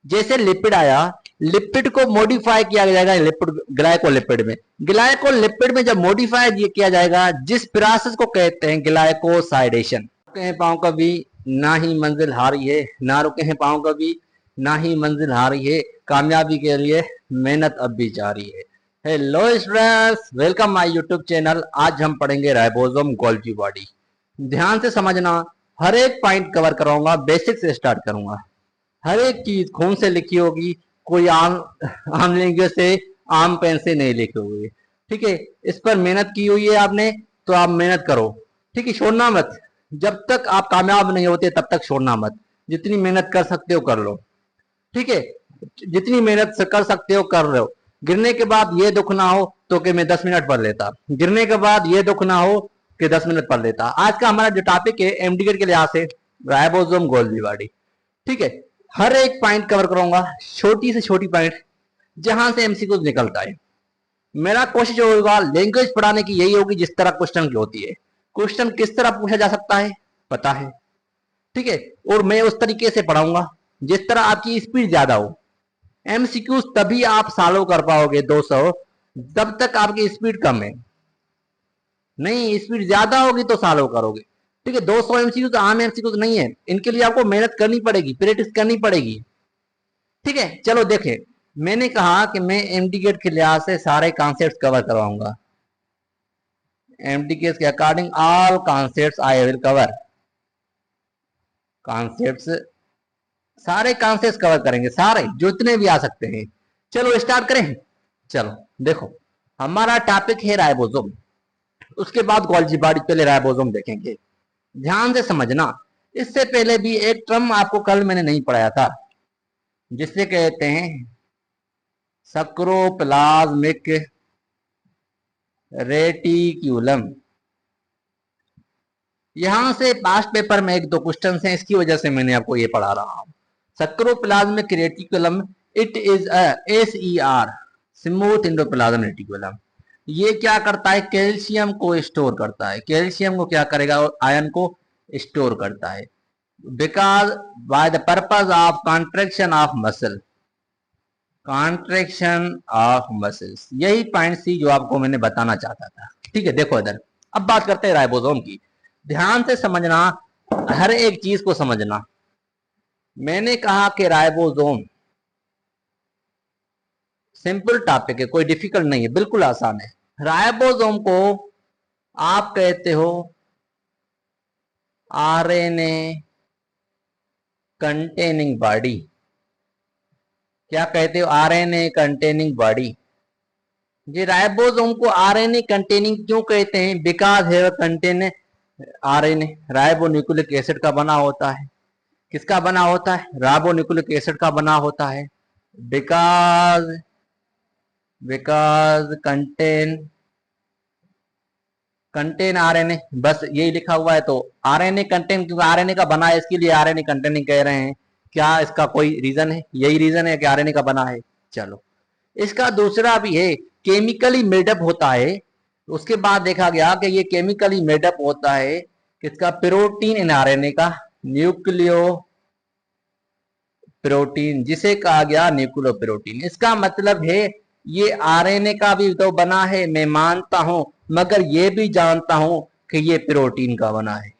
जैसे लिपिड आया, लिपिड को मॉडिफाई किया जाएगा लिपिड ग्लाइकोलिपिड में। ग्लाइकोलिपिड में जब मॉडिफाई किया जाएगा, जिस प्रोसेस को कहते हैं ग्लाइकोसाइडेशन। रुके हैं पांव कभी, ना ही मंजिल हारी है, ना रुके हैं पांव कभी, ना ही मंजिल हारी है, कामयाबी के लिए मेहनत अब भी जारी है। Hello students, welcome my YouTube channel. आज हम पढ़ेंगे राइबोसोम गोल्गी बॉडी। ध्यान से समझना, हर एक पॉइंट कवर कराऊंगा, बेसिक से स्टार्ट करूंगा। हर एक चीज खून से लिखी होगी, कोई आम लैंग्वेज से, आम पेन से नहीं लिखी हुई। ठीक है, इस पर मेहनत की हुई है आपने, तो आप मेहनत करो। ठीक है, छोड़ना मत। जब तक आप कामयाब नहीं होते तब तक छोड़ना मत। जितनी मेहनत कर सकते हो कर लो। ठीक है, जितनी मेहनत से कर सकते हो कर रहे हो। गिरने के बाद ये दुख ना हो तो कि मैं 10 मिनट पढ़ लेता, गिरने के बाद ये दुख ना हो कि 10 मिनट पढ़ लेता। आज का हमारा जो टॉपिक है एमडीगेट के लिहाज से राइबोसोम गोल्गी बॉडी। ठीक है, हर एक पॉइंट कवर करूंगा, छोटी से छोटी पॉइंट जहां से एमसीक्यू निकलता है। मेरा कोशिश होगा लैंग्वेज पढ़ाने की यही होगी जिस तरह क्वेश्चन की होती है। क्वेश्चन किस तरह पूछा जा सकता है पता है। ठीक है, और मैं उस तरीके से पढ़ाऊंगा जिस तरह आपकी स्पीड ज्यादा हो। एमसीक्यूज तभी आप सॉल्व कर पाओगे 200, जब तक आपकी स्पीड कम है। नहीं, स्पीड ज्यादा होगी तो सॉल्व करोगे। ठीक है, 200 एमसीक्यू तो आम एमसीक्यू नहीं है, इनके लिए आपको मेहनत करनी पड़ेगी, प्रैक्टिस करनी पड़ेगी। ठीक है, चलो देखें, मैंने कहा कि मैं एमडीगेट के लिहाज से सारे कॉन्सेप्ट कवर करवाऊंगा। एमडीगेट के according all concepts I will cover. Concepts, सारे कॉन्सेप्ट कवर करेंगे, सारे जितने भी आ सकते हैं। चलो स्टार्ट करें। चलो देखो, हमारा टॉपिक है राइबोसोम, उसके बाद गोल्गी बॉडी, पहले राइबोसोम देखेंगे। ध्यान से समझना, इससे पहले भी एक टर्म आपको कल मैंने नहीं पढ़ाया था, जिसे कहते हैं सक्रोप्लाज्मिक रेटिक्यूलम। यहां से पास्ट पेपर में एक दो क्वेश्चन हैं, इसकी वजह से मैंने आपको ये पढ़ा रहा हूं। Sarcoplasmic reticulum, it is SER, smooth endoplasm reticulum. ये क्या करता है? कैल्शियम को स्टोर करता है। कैल्शियम को क्या करेगा? आयन को स्टोर करता है। Because by the purpose of contraction of muscle, contraction of muscles. यही पॉइंट सी जो आपको मैंने बताना चाहता था। ठीक है, देखो इधर, अब बात करते हैं राइबोसोम की। ध्यान से समझना, हर एक चीज को समझना। मैंने कहा कि राइबोसोम सिंपल टॉपिक है, कोई डिफिकल्ट नहीं है, बिल्कुल आसान है। राइबोसोम को आप कहते हो आरएनए कंटेनिंग बॉडी। क्या कहते हो? RNA containing body. ये राइबोसोम को आरएनए कंटेनिंग क्यों कहते हैं? बिकॉज है कंटेन आरएनए राइबोन्यूक्लिक एसिड का बना होता है। किसका बना होता है? राइबोन्यूक्लिक एसिड का बना होता है। बिकॉज कंटेन आरएनए, बस यही लिखा हुआ है। तो आरएनए कंटेन, क्योंकि आरएनए का बना है, इसके लिए आरएनए कंटेनिंग कह रहे हैं। क्या इसका कोई रीजन है? यही रीजन है कि आरएनए का बना है। चलो, इसका दूसरा भी है, केमिकली मेडअप होता है। उसके बाद देखा गया कि ये केमिकली मेडअप होता है किसका? प्रोटीन इन आरएनए का, न्यूक्लियो प्रोटीन, जिसे कहा गया न्यूक्लियो प्रोटीन। इसका मतलब है ये आरएनए का भी तो बना है, मैं मानता हूं, मगर ये भी जानता हूं कि ये प्रोटीन का बना है।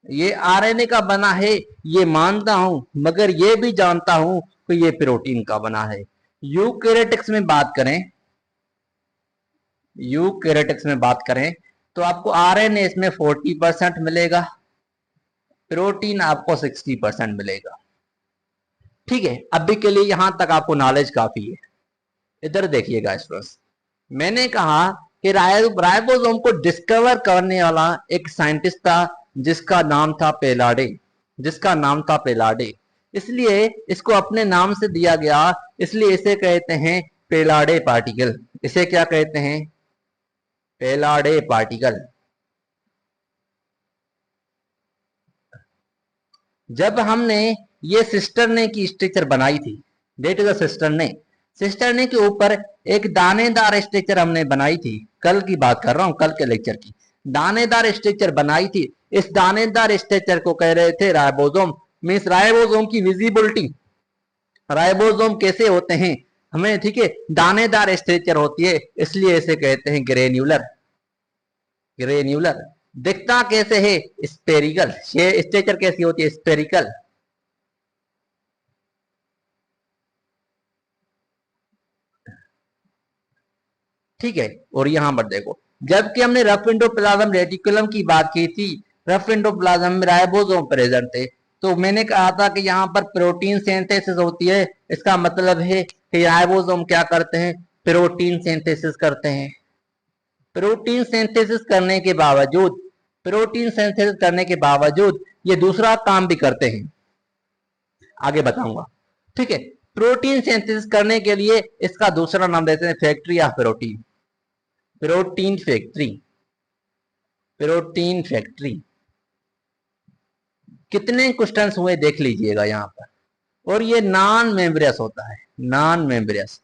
ये आरएनए का बना है, ये मानता हूं, मगर ये भी जानता हूं कि ये प्रोटीन का बना है। यूकैरियोटिक्स में बात करें, यूकैरियोटिक्स में बात करें तो आपको आरएनए इसमें 40% मिलेगा, प्रोटीन आपको 60% मिलेगा। ठीक है, अभी के लिए यहां तक आपको नॉलेज काफी है। इधर देखिएगा स्टूडेंट्स, मैंने कहा कि राइबोसोम को डिस्कवर करने वाला एक साइंटिस्ट था जिसका नाम था पेलाडे, जिसका नाम था पेलाडे। इसलिए इसको अपने नाम से दिया गया, इसलिए इसे कहते हैं पेलाडे पार्टिकल। इसे क्या कहते हैं? पेलाडे पार्टिकल। जब हमने ये सिस्टरने की स्ट्रक्चर बनाई थी, डेट इज सिस्टरने, सिस्टरने के ऊपर एक दानेदार स्ट्रक्चर हमने बनाई थी। कल की बात कर रहा हूं, कल के लेक्चर की। दानेदार स्ट्रक्चर बनाई थी, इस दानेदार स्ट्रक्चर को कह रहे थे राइबोसोम। मीन्स राइबोसोम की विजिबिलिटी, राइबोसोम कैसे होते हैं हमें, ठीक है, दानेदार स्ट्रक्चर होती है, इसलिए इसे कहते हैं ग्रेन्यूलर। ग्रेन्यूलर दिखता कैसे है, स्पेरिकल। स्ट्रक्चर कैसी होती है, स्पेरिकल। ठीक है, और यहां पर देखो, जबकि हमने रफ एंडोप्लाज्म रेटिकुलम की बात की थी, रफ एंडोप्लाज्म में राइबोसोम प्रेजेंट थे, तो मैंने कहा था कि यहाँ पर प्रोटीन सिंथेसिस होती है। इसका मतलब है कि राइबोसोम क्या करते हैं, प्रोटीन सिंथेसिस करते हैं। प्रोटीन सिंथेसिस करने के बावजूद, प्रोटीन सिंथेसिस करने के बावजूद ये दूसरा काम भी करते हैं, आगे बताऊंगा। ठीक है, प्रोटीन सिंथेसिस करने के लिए इसका दूसरा नाम देते हैं factory of protein. Protein factory, protein factory. कितने क्वेश्चंस हुए देख लीजिएगा यहां पर, और ये नॉन मेम्ब्रेस होता है, नॉन मेम्ब्रेस।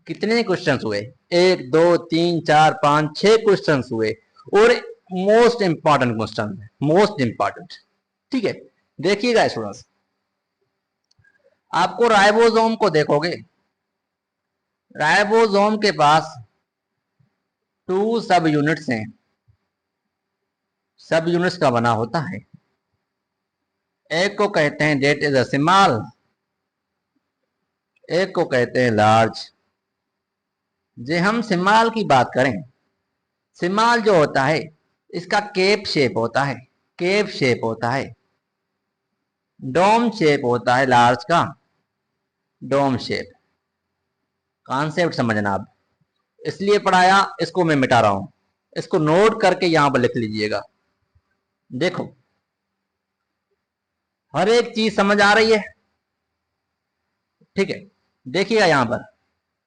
कितने क्वेश्चंस हुए, 1 2 3 4 5 6 क्वेश्चंस हुए, और मोस्ट इंपॉर्टेंट क्वेश्चन है, मोस्ट इंपॉर्टेंट। ठीक है, देखिएगा स्टूडेंट्स, आपको राइबोसोम को देखोगे, राइबोसोम के पास 2 सब यूनिट्स हैं। सब यूनिट्स का बना होता है, एक को कहते हैं डेट इज अ स्मॉल, एक को कहते हैं लार्ज। जे हम स्मॉल की बात करें, स्मॉल जो होता है इसका केप शेप होता है, केप शेप होता है। डोम शेप होता है लार्ज का, डोम शेप। कॉन्सेप्ट समझना आप, इसलिए पढ़ाया, इसको मैं मिटा रहा हूं, इसको नोट करके यहां पर लिख लीजिएगा। देखो, हर एक चीज समझ आ रही है, ठीक है। देखिएगा यहां पर,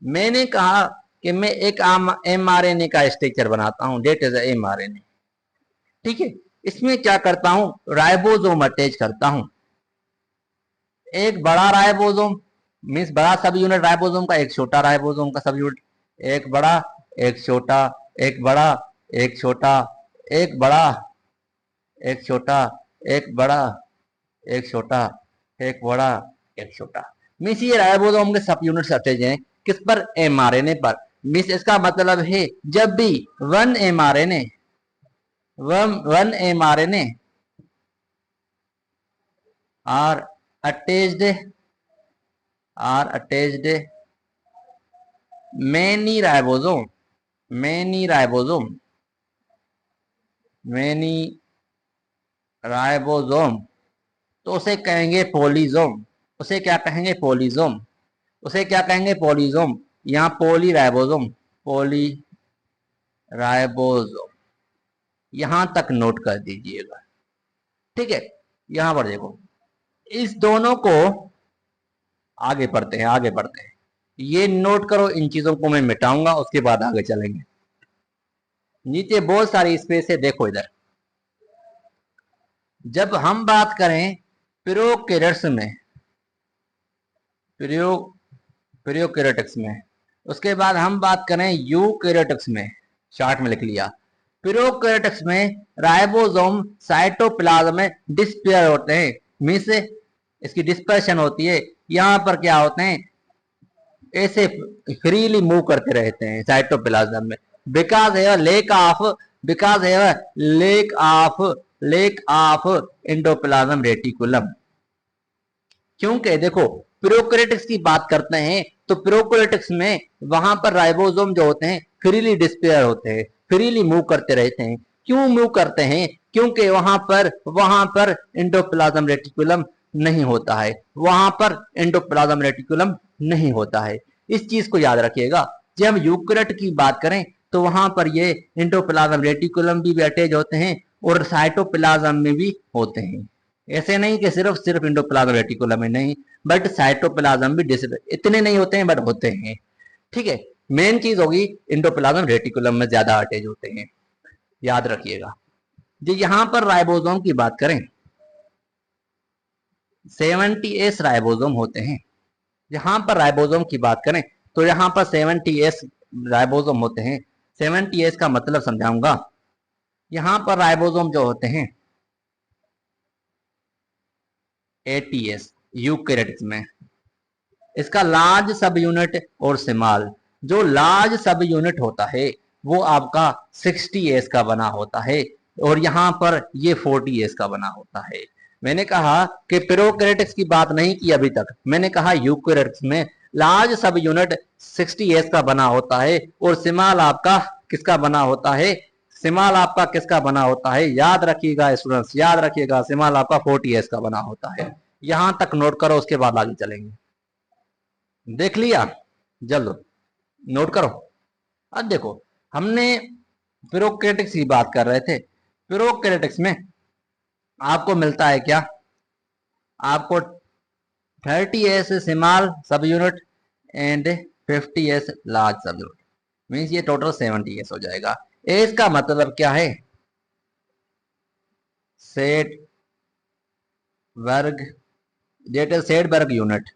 मैंने कहा कि मैं एक mRNA का स्ट्रक्चर बनाता हूं, डेट इज mRNA। ठीक है, इसमें क्या करता हूं, राइबोसोम अटैच करता हूं। एक बड़ा राइबोसोम मीन्स बड़ा सब यूनिट राइबोसोम का, एक छोटा राइबोसोम का सब यूनिट। एक बड़ा, एक छोटा, एक बड़ा, एक छोटा, एक बड़ा, एक छोटा, एक बड़ा, एक छोटा, एक बड़ा, एक छोटा। मीन्स ये राइबोसोम के सब यूनिट्स अटैच हैं किस पर, mRNA पर। मीन्स इसका मतलब है जब भी one mRNA, one mRNA are attached, are attached many ribosome, many ribosome, many ribosome, तो उसे कहेंगे पॉलीजोम। उसे क्या कहेंगे, पॉलीजोम। उसे क्या कहेंगे, पॉलीजोम। यहाँ पोली राइबोसोम, पोली राइबोसोम, यहां तक नोट कर दीजिएगा। ठीक है, यहां पर देखो, इस दोनों को आगे पढ़ते हैं, आगे बढ़ते हैं। ये नोट करो, इन चीजों को मैं मिटाऊंगा, उसके बाद आगे चलेंगे। नीचे बहुत सारी स्पेस है, देखो इधर। जब हम बात करें प्रोकैरियोट्स में, प्रोकैरियोटिक्स में, उसके बाद हम बात करें यूकैरियोटिक्स में, चार्ट में लिख लिया। प्रोकैरियोटिक्स में राइबोसोम साइटोप्लाज्म में डिस्पेयर होते हैं, मीन्स इसकी डिस्पर्शन होती है। यहां पर क्या होते हैं, ऐसे फ्रीली मूव करते रहते हैं साइटोप्लाज्म में, बिकॉज है लेक ऑफ, बिकॉज है लेक ऑफ एंडोप्लाज्म रेटिकुलम। क्योंकि देखो, प्रोकैरियोटिक्स की बात करते हैं तो प्रोकैरियोटिक्स में वहां पर राइबोसोम जो होते हैं फ्रीली डिस्पेयर होते हैं, फ्रीली मूव करते रहते हैं। क्यों मूव करते हैं, क्योंकि वहां पर एंडोप्लाज्म रेटिकुलम नहीं होता है, वहां पर एंडोप्लाज्म रेटिकुलम नहीं होता है। इस चीज को याद रखिएगा। जब हम यूकैरियोट की बात करें तो वहां पर ये एंडोप्लाज्म रेटिकुलम भी अटैच होते हैं और साइटोप्लाज्म में भी होते हैं। ऐसे नहीं कि सिर्फ सिर्फ एंडोप्लाज्म रेटिकुलम में नहीं, बट साइटोप्लाज्म भी इतने नहीं होते हैं, बट होते हैं। ठीक है, मेन चीज होगी एंडोप्लाज्म रेटिकुलम में ज्यादा अटैच होते हैं, याद रखिएगा जी। यहां पर राइबोसोम की बात करें, 70S राइबोसोम होते हैं। यहां पर राइबोसोम की बात करें तो यहां पर 70S राइबोसोम होते हैं। 70S का मतलब समझाऊंगा। यहां पर राइबोसोम जो होते हैं 80S, यूकैरियोट्स में। इसका लार्ज सब यूनिट और स्मॉल, जो लार्ज सब यूनिट होता है वो आपका 60s का बना होता है और यहां पर ये 40s का बना होता है। मैंने कहा कि प्रोकैरियोट्स की बात नहीं की अभी तक, मैंने कहा यूकैरियोट्स में लार्ज सब यूनिट 60s का बना होता है और स्मॉल आपका किसका बना होता है, स्मॉल आपका किसका बना होता है, याद रखिएगा स्टूडेंट्स, याद रखिएगा, स्मॉल आपका 40s का बना होता है। यहां तक नोट करो, उसके बाद आगे चलेंगे। देख लिया, जल्द नोट करो। अब देखो, हमने प्रोकैरियोट्स की बात कर रहे थे। प्रोकैरियोट्स में आपको मिलता है क्या, आपको 30s स्मॉल सब यूनिट एंड 50s लार्ज सब यूनिट, मीन्स ये टोटल 70s हो जाएगा। एस का मतलब क्या है, सेट वर्ग, डेट सेडबर्ग यूनिट।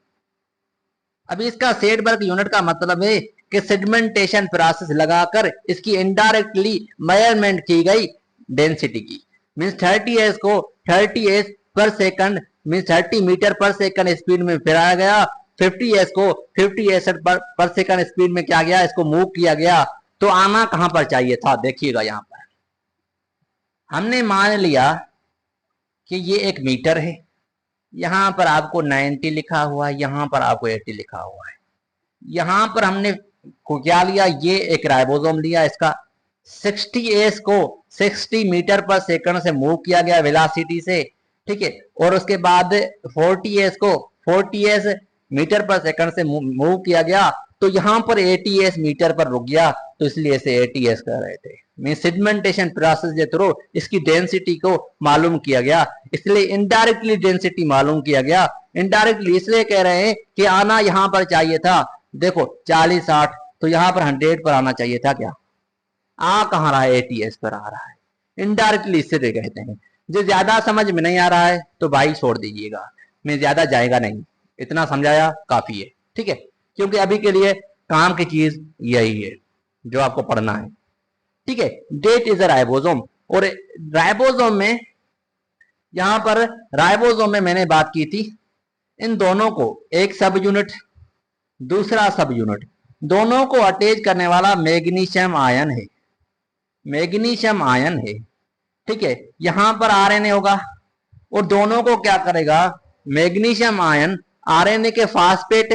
अभी इसका सेडबर्ग यूनिट का मतलब है कि सेडिमेंटेशन प्रोसेस लगाकर इसकी इनडायरेक्टली मेजरमेंट की गई डेंसिटी की, मींस 30s को 30s पर सेकंड मींस 30 मीटर पर सेकंड स्पीड में फिराया गया, 50s को 50s पर सेकंड स्पीड में क्या गया, इसको मूव किया गया। तो आना कहां पर चाहिए था, देखिएगा यहां पर हमने मान लिया कि ये एक मीटर है, यहां पर आपको 90 लिखा हुआ है, यहां पर आपको 80 लिखा हुआ है। यहां पर हमने को क्या लिया, ये एक राइबोसोम लिया, इसका 60s को 60 मीटर पर सेकंड से मूव किया गया वेलोसिटी से, ठीक है, और उसके बाद 40s को 40s मीटर पर सेकंड से मूव किया गया, तो यहां पर 80s मीटर पर रुक गया, तो इसलिए इसे 80s कह रहे थे। मीन सेडिमेंटेशन प्रोसेस के थ्रू इसकी डेंसिटी को मालूम किया गया, इसलिए इनडायरेक्टली डेंसिटी मालूम किया गया। इनडायरेक्टली इसलिए कह रहे हैं कि आना यहां पर चाहिए था, देखो 40 60, तो यहां पर 100 पर आना चाहिए था, क्या आ कहां रहा है, 80s पर आ रहा है। इनडायरेक्टली इससे कहते हैं। जो ज्यादा समझ में नहीं आ रहा है तो भाई छोड़ दीजिएगा, मैं ज्यादा जाएगा नहीं, इतना समझाया काफी है, ठीक है, क्योंकि अभी के लिए काम की चीज यही है जो आपको पढ़ना है, ठीक है। डेट इज अ राइबोसोम, और राइबोसोम में यहां पर राइबोसोम में मैंने बात की थी, इन दोनों को एक सब यूनिट दूसरा सब यूनिट दोनों को अटैच करने वाला मैग्नीशियम आयन है, मैग्नीशियम आयन है, ठीक है। यहां पर आरएनए होगा और दोनों को क्या करेगा, मैग्नीशियम आयन आरएनए के फास्फेट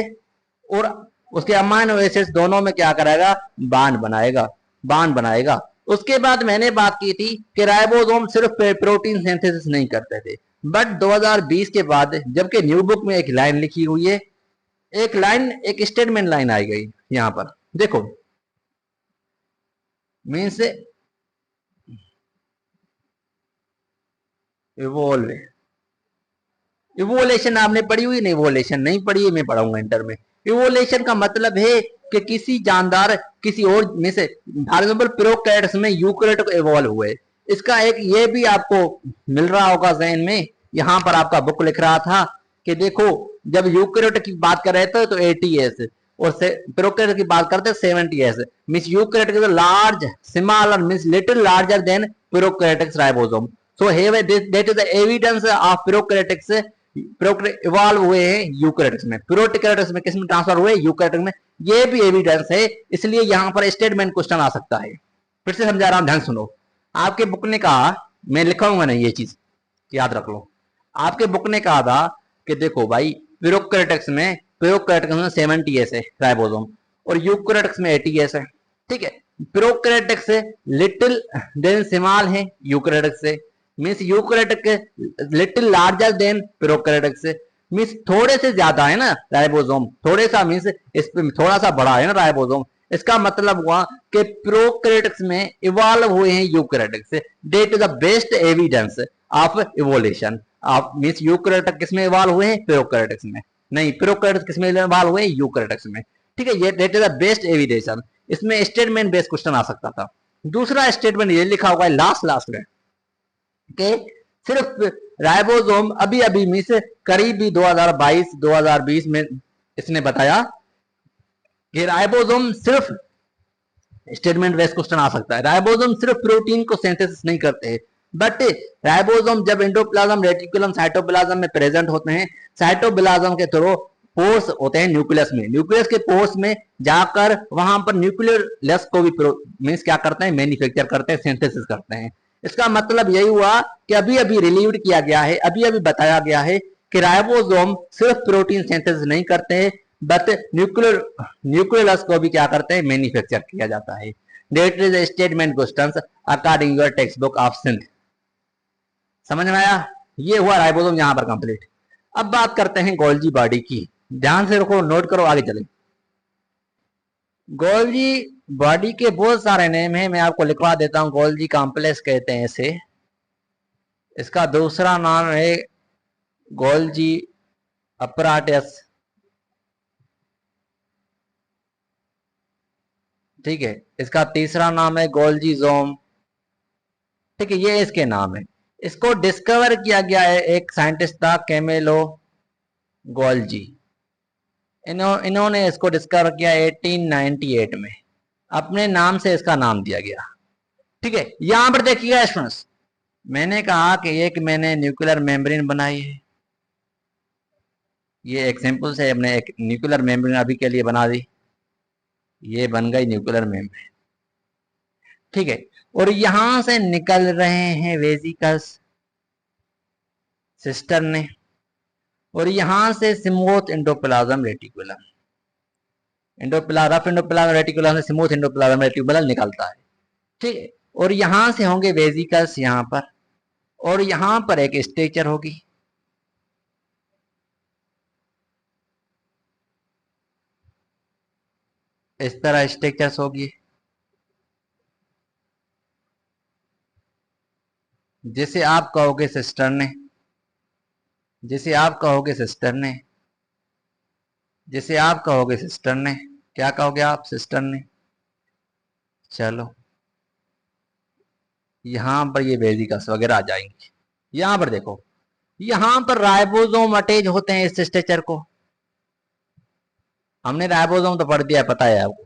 और उसके अमाइनो एसिड्स दोनों में क्या करेगा, बांड बनाएगा, बांड बनाएगा। उसके बाद मैंने बात की थी कि राइबोसोम सिर्फ प्रोटीन सिंथेसिस नहीं करते थे, बट 2020 के बाद जबकि न्यू बुक में एक लाइन लिखी हुई है, एक लाइन एक स्टेटमेंट लाइन आई गई यहां पर, देखो मीन्स इवोल्व, इवोल्यूशन आपने पढ़ी हुई नहीं, इवोल्यूशन नहीं पढ़ी है, मैं पढ़ाऊंगा इंटर में। इवोल्यूशन का मतलब है कि किसी जानदार किसी और में से, फॉर एग्जाम्पल प्रोकैरियोट्स में यूकैरियोट को इवॉल्व हुए, इसका एक ये भी आपको मिल रहा होगा जहन में, यहां पर आपका बुक लिख रहा था कि देखो जब यूकैरियोट की बात कर रहे थे तो 80s और प्रोकैरियोट की बात करते 70s, means eukaryote is large smaller means little larger than prokaryotic ribosome. So here that is the evidence of prokaryotics, evolve हुए हैं यूकैरियोट्स में, प्रोकैरियोट्स में किसमें ट्रांसफर हुए, यूकैरियोटिक में, ये भी एविडेंस है। इसलिए यहां पर स्टेटमेंट क्वेश्चन आ सकता है, फिर से समझा रहा हूं, ध्यान सुनो। आपके बुक ने कहा, मैं लिखाऊंगा नहीं, ये चीज याद रख लो, आपके बुक ने कहा था कि देखो भाई प्रोकैरियोटिक्स में 70s है राइबोसोम और यूकैरियोटिक्स में 80s है, ठीक है। प्रोकैरियोटिक्स लिटिल देन स्मॉल है यूकैरियोटिक्स से, means eukaryotic little larger than prokaryotics, means थोड़े से ज्यादा है ना राइबोसोम, थोड़े सा मीन्स इस पे थोड़ा सा बड़ा है ना राइबोसोम, इसका मतलब हुआ कि प्रोकैरियोटिक्स में इवॉल्व हुए हैं eukaryotics. That is the best evidence of evolution of, means eukaryotic किसमें इवॉल्व हुए हैं, प्रोकैरियोटिक्स में, नहीं प्रोकैरियोटिक्स किसमें इवॉल्व हुए हैं, यूकैरियोटिक्स में, ठीक है। ये that is the best evidence, इसमें स्टेटमेंट बेस्ड क्वेश्चन आ सकता था। दूसरा स्टेटमेंट ये लिखा हुआ है लास्ट में कि सिर्फ राइबोसोम अभी अभी मीन्स करीबी 2022-2020 में इसने बताया कि राइबोसोम सिर्फ, स्टेटमेंट बेस्ड क्वेश्चन आ सकता है, राइबोसोम सिर्फ प्रोटीन को सिंथेसिस नहीं करते हैं, बट राइबोसोम जब एंडोप्लाज्म रेटिकुलम साइटोप्लाज्म में प्रेजेंट होते हैं, साइटोप्लाज्म के थ्रू पोर्स होते हैं न्यूक्लियस में, न्यूक्लियस के पोर्स में जाकर वहां पर न्यूक्लियस को भी मीन्स क्या करते हैं, मैन्युफैक्चर करते हैं, सिंथेसिस करते हैं। इसका मतलब यही हुआ कि अभी अभी रिलीव्ड किया गया है, अभी अभी बताया गया है कि राइबोसोम सिर्फ प्रोटीन सिंथेसिस नहीं करते हैं, बट न्यूक्लियस को भी क्या करते हैं, मैन्युफैक्चर किया जाता है। That is a statement questions according your textbook of synth। समझ में आया? ये हुआ राइबोसोम यहां पर कंप्लीट। अब बात करते हैं गोल्जी बॉडी की, ध्यान से रखो, नोट करो, आगे चले। गोल्जी बॉडी के बहुत सारे नेम है, मैं आपको लिखवा देता हूं। गोल्जी कॉम्प्लेक्स कहते हैं इसे, इसका दूसरा नाम है गोल्जी अपराटस, ठीक है। इसका तीसरा नाम है गोल्जी जोम, ठीक है, ये इसके नाम है। इसको डिस्कवर किया गया है, एक साइंटिस्ट था कैमेलो गोल्जी, इन्होंने इसको डिस्कवर किया 1898 में, अपने नाम से इसका नाम दिया गया, ठीक है। यहां पर देखिएगा स्टूडेंट्स, मैंने कहा कि एक मैंने न्यूक्लियर मेम्ब्रेन बनाई है, ये एक सिंपल से हमने एक न्यूक्लियर मेम्ब्रेन अभी के लिए बना दी, ये बन गई न्यूक्लियर मेम्ब्रेन, ठीक है। और यहां से निकल रहे हैं वेसिकल्स सिस्टर ने, और यहां से smooth endoplasm reticulum, rough endoplasm reticulum से स्मूथ एंडोप्लाज्म रेटिकुलम निकलता है, ठीक है। और यहां से होंगे वेसिकल्स यहां पर, और यहां पर एक स्ट्रक्चर होगी, इस तरह स्ट्रक्चर्स होगी, जिसे आप कहोगे सिस्टर ने, जिसे आप कहोगे सिस्टर ने, जिसे आप कहोगे सिस्टर ने, क्या कहोगे आप, सिस्टर ने। चलो यहां पर ये वेसिकल्स वगैरह आ जाएंगे। यहां पर देखो, यहां पर राइबोसोम अटैच होते हैं इस स्ट्रक्चर को, हमने राइबोसोम तो पढ़ दिया, पता है आपको,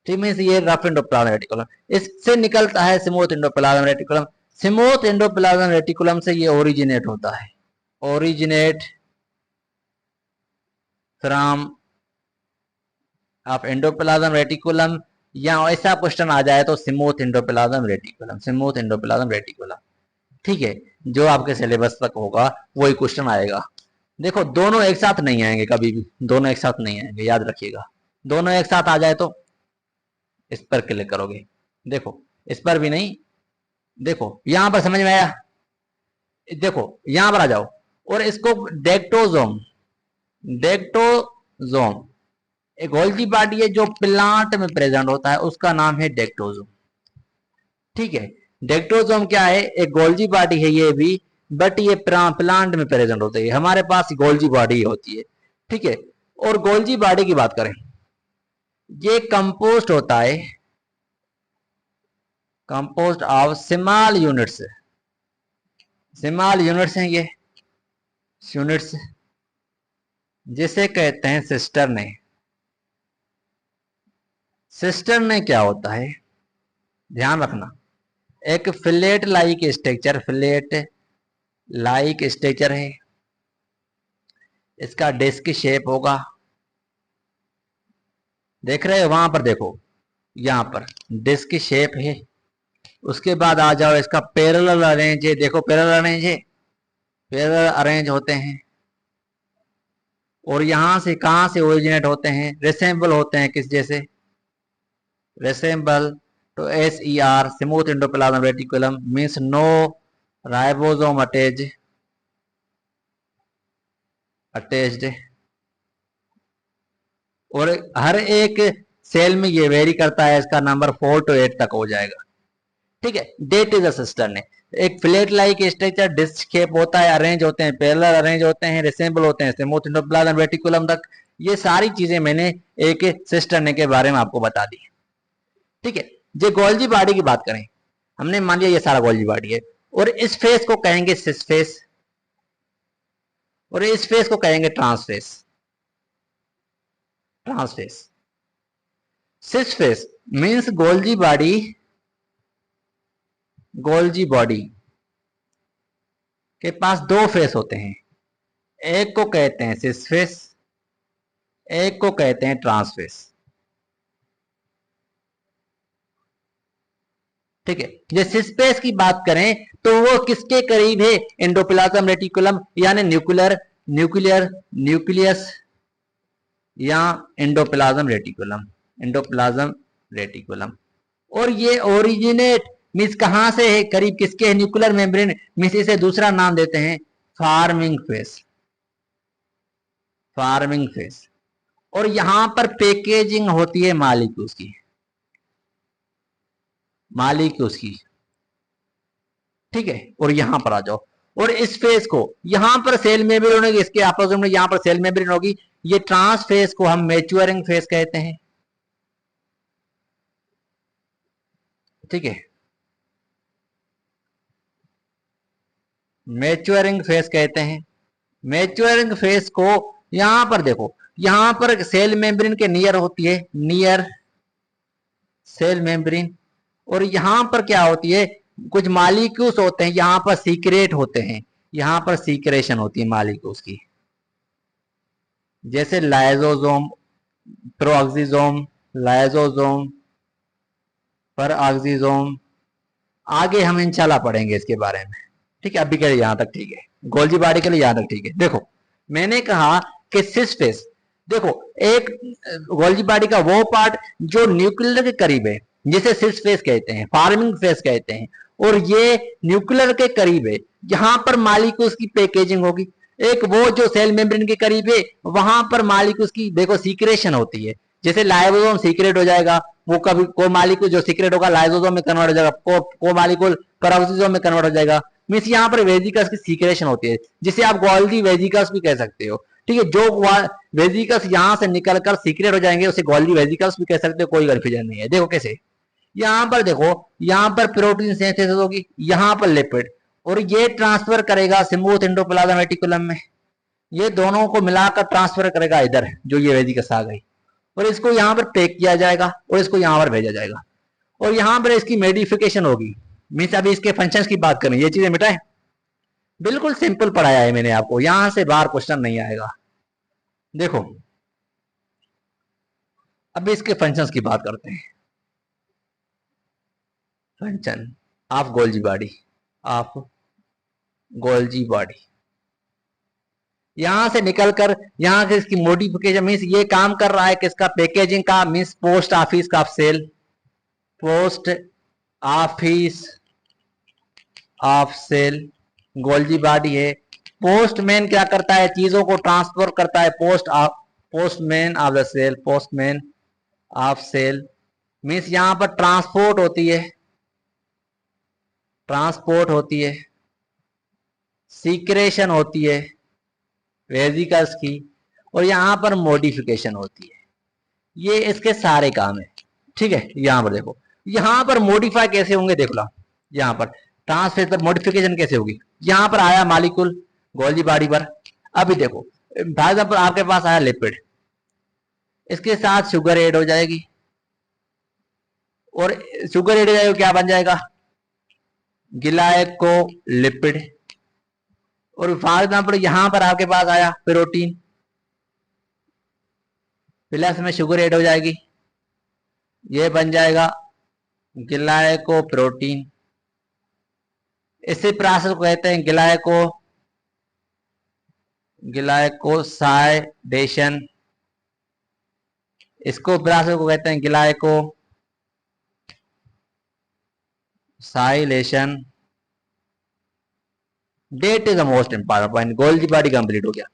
ठीक है। ये रफ एंडोप्लाज्म रेटिकुलम, इससे निकलता है smooth endoplasm reticulum, smooth endoplasm reticulum से ये ओरिजिनेट होता है, originate from of endoplasm reticulum, या ऐसा क्वेश्चन आ जाए तो smooth endoplasm reticulum, smooth endoplasm reticulum, ठीक है। जो आपके सिलेबस तक होगा वही क्वेश्चन आएगा। देखो दोनों एक साथ नहीं आएंगे कभी भी, दोनों एक साथ नहीं आएंगे, याद रखिएगा। दोनों एक साथ आ जाए तो इस पर क्लिक करोगे, देखो इस पर भी नहीं, देखो यहां पर समझ में आया, देखो यहां पर आ जाओ, और इसको डेक्टोजोम, डेक्टोजोम एक गोल्जी बॉडी है जो प्लांट में प्रेजेंट होता है, उसका नाम है डेक्टोजोम, ठीक है। डेक्टोजोम क्या है, एक गोल्जी बॉडी है ये भी, बट ये प्लांट में प्रेजेंट होता है, हमारे पास गोल्जी बॉडी होती है, ठीक है। और गोल्जी बॉडी की बात करें, ये कंपोस्ट होता है, compost of small units, small units हैं ये यूनिट्स, जिसे कहते हैं सिस्टर ने। सिस्टर में क्या होता है, ध्यान रखना, एक flat like structure, flat like structure है, इसका डिस्क शेप होगा, देख रहे हो वहां पर, देखो यहां पर डिस्क शेप है। उसके बाद आ जाओ, इसका पैरेलल अरेंज है, देखो पैरेलल अरेंज है, पैरेलल अरेंज होते हैं, और यहां से कहां से ओरिजिनेट होते हैं, रिसेंबल होते हैं किस जैसे, resemble to SER smooth endoplasm reticulum means no ribosome attached, और हर एक सेल में ये वेरी करता है, इसका नंबर 4 to 8 तक हो जाएगा, ठीक है। डेट इज असिस्टर ने एक flat like structure, disc shape होता है, अरेंज होते हैं, पैरेलल अरेंज होते हैं, रिसेंबल होते हैं स्मूथ एंडोप्लाज्म रेटिकुलम तक। ये सारी चीजें मैंने एक सिस्टर्ने के बारे में आपको बता दी, ठीक है। जो गोल्जी बॉडी की बात करें, हमने मान लिया ये सारा गोल्जी बॉडी है, और इस फेस को कहेंगे सिस फेस, और इस फेस को कहेंगे trans face, trans face. Cis face means Golgi body, Golgi body के पास दो फेस होते हैं, एक को कहते हैं सिस फेस, एक को कहते हैं ट्रांस फेस। ठीक है, जब सिस फेस की बात करें तो वो किसके करीब है, एंडोप्लाज्म रेटिकुलम यानी न्यूक्लियर न्यूक्लियर न्यूक्लियस या एंडोप्लाज्म रेटिकुलम, एंडोप्लाज्म रेटिकुलम। और ये ओरिजिनेट मीन्स कहां से है, करीब किसके है, न्यूक्लियर मेम्ब्रेन मीन्स इसे दूसरा नाम देते हैं फार्मिंग फेस, फार्मिंग फेस। और यहां पर पैकेजिंग होती है मालिक्यूल्स की, मालिक्यूल्स की। ठीक है, और यहां पर आ जाओ, और इस फेस को यहां पर सेल मेम्ब्रेन होगी, इसके अपोजिट में यहां पर सेल मेम्ब्रेन होगी। ये ट्रांस फेस को हम मैच्योरिंग फेस कहते हैं। ठीक है, मैच्योरिंग फेस कहते हैं। मैच्योरिंग फेस को यहां पर देखो, यहां पर सेल मेम्ब्रेन के नियर होती है, नियर सेल मेम्ब्रेन। और यहां पर क्या होती है, कुछ मालिक्यूल्स होते हैं, यहां पर सीक्रेट होते हैं, यहां पर सीक्रेशन होती है मालिक्यूल्स की, जैसे लाइजोसोम, प्रोऑक्सिसोम, लाइजोसोम, परऑक्सिसोम। आगे हम इंशाल्लाह पढ़ेंगे इसके बारे में। ठीक है, अभी के लिए यहां तक ठीक है, गोल्जी बॉडी के लिए यहां तक ठीक है। देखो मैंने कहा कि सिस फेस, देखो एक गोल्जी बॉडी का वो पार्ट जो न्यूक्लियर के करीब है जिसे सिस फेस कहते हैं, फार्मिंग फेस कहते हैं, और ये न्यूक्लियर के करीब है, यहां पर मालिक्यूल्स की पैकेजिंग होगी। एक वो जो सेल मेम्ब्रेन के करीब है, वहां पर मालिक्यूल्स की देखो सीक्रेशन होती है, जैसे लाइसोसोम सीक्रेट हो जाएगा, वो कभी को मालिक्यूल जो सीक्रेट होगा लाइसोसोम में कन्वर्ट हो जाएगा, को मालिक्यूल पेरोक्सिसोम में कन्वर्ट हो जाएगा। मीन्स यहाँ पर वेजिकल्स की सीक्रेशन होती है, जिसे आप गोल्जी वेजिकल्स भी कह सकते हो। ठीक है, जो वेजिकल्स यहाँ से निकलकर सीक्रेट हो जाएंगे उसे गोल्जी वेजिकल्स भी कह सकते हो, कोई कंफ्यूजन नहीं है। देखो कैसे, यहाँ पर देखो, यहाँ पर प्रोटीन सिंथेसिस होगी, यहाँ पर लिपिड, और ये ट्रांसफर करेगा स्मूथ एंडोप्लाज्म रेटिकुलम में, ये दोनों को मिलाकर ट्रांसफर करेगा इधर, जो ये वेजिकल्स आ गई, और इसको यहाँ पर पैक किया जाएगा और इसको यहाँ पर भेजा जाएगा, और यहाँ पर इसकी मेडिफिकेशन होगी। मीन्स अभी इसके फंक्शंस की बात करें, ये चीजें मिटाएं, बिल्कुल सिंपल पढ़ाया है मैंने आपको, यहां से बाहर क्वेश्चन नहीं आएगा। देखो अब इसके फंक्शंस की बात करते हैं। Function of Golgi body, of Golgi body, यहां से निकलकर यहां से इसकी मॉडिफिकेशन मीन्स ये काम कर रहा है किसका, पैकेजिंग का, मीन्स पोस्ट ऑफिस का cell, post office of cell Golgi body है। पोस्टमैन क्या करता है, चीजों को ट्रांसफर करता है, postman of the cell, postman of cell means यहां पर ट्रांसपोर्ट होती है, ट्रांसपोर्ट होती है, सीक्रेशन होती है वेजिकल्स की, और यहां पर मॉडिफिकेशन होती है। ये इसके सारे काम है। ठीक है, यहां पर देखो, यहां पर मॉडिफाई कैसे होंगे, देख लो यहां पर ट्रांसफेस पर मॉडिफिकेशन कैसे होगी। यहां पर आया मॉलिक्यूल गोल्जी बॉडी पर, अभी देखो फॉर एग्जांपल आपके पास आया लिपिड, इसके साथ शुगर ऐड हो जाएगी, और शुगर ऐड हो जाएगा क्या बन जाएगा, ग्लाइकोलिपिड। और फॉर एग्जांपल यहां पर आपके पास आया प्रोटीन, प्लस में शुगर ऐड हो जाएगी, ये बन जाएगा ग्लाइकोप्रोटीन। इसी प्रोसेस को कहते हैं ग्लाइकोसाइडेशन, इसको प्रोसेस को कहते हैं glycosylation. That is the most important point. Golgi body complete हो गया।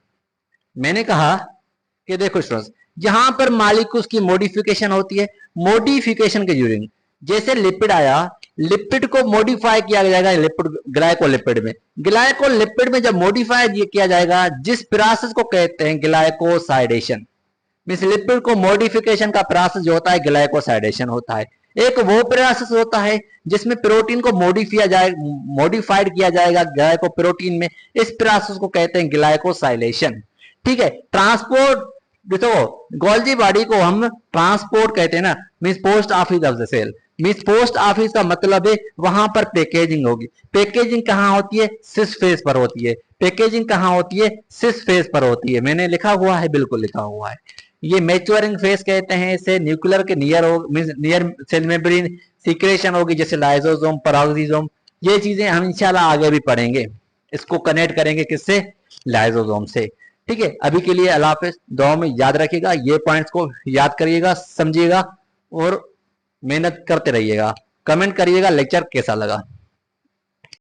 मैंने कहा कि देखो स्टूडेंट्स, यहां पर मॉलिक्यूल्स की मॉडिफिकेशन होती है, मॉडिफिकेशन के ड्यूरिंग जैसे लिपिड आया, लिपिड को मॉडिफाई किया जाएगा लिपिड ग्लाइकोलिपिड में, ग्लाइकोलिपिड में जब मॉडिफाई किया जाएगा जिस प्रोसेस को कहते हैं ग्लाइकोसाइडेशन, मींस लिपिड को मॉडिफिकेशन का प्रोसेस जो होता है ग्लाइकोसाइडेशन होता है। एक वो प्रोसेस होता है जिसमें प्रोटीन को मॉडिफाइड किया जाएगा ग्लाइकोप्रोटीन में, इस प्रोसेस को कहते हैं ग्लाइकोसाइलेशन। ठीक है, ट्रांसपोर्ट देखो गोल्जी बॉडी को हम ट्रांसपोर्ट कहते हैं ना, means post office of the cell, means post office का मतलब है वहां पर पैकेजिंग होगी। पैकेजिंग कहाँ होती है? सिस फेज पर होती है। पैकेजिंग कहाँ होती है? सिस फेज पर होती है। मैंने लिखा हुआ है, बिल्कुल लिखा हुआ है। ये मैच्योरिंग फेज कहते हैं इसे। न्यूक्लियर के नियर हो, means near cell membrane secretion होगी, जैसे लाइसोसोम, पेरोक्सिसोम। ये चीजें हम इंशाल्लाह आगे भी पढ़ेंगे। इसको कनेक्ट करेंगे किससे? लाइसोसोम से। ठीक है, अभी के लिए अल्लाह हाफिज। दुआ में याद रखिएगा, ये पॉइंट्स को याद करिएगा, समझिएगा और मेहनत करते रहिएगा। कमेंट करिएगा लेक्चर कैसा लगा।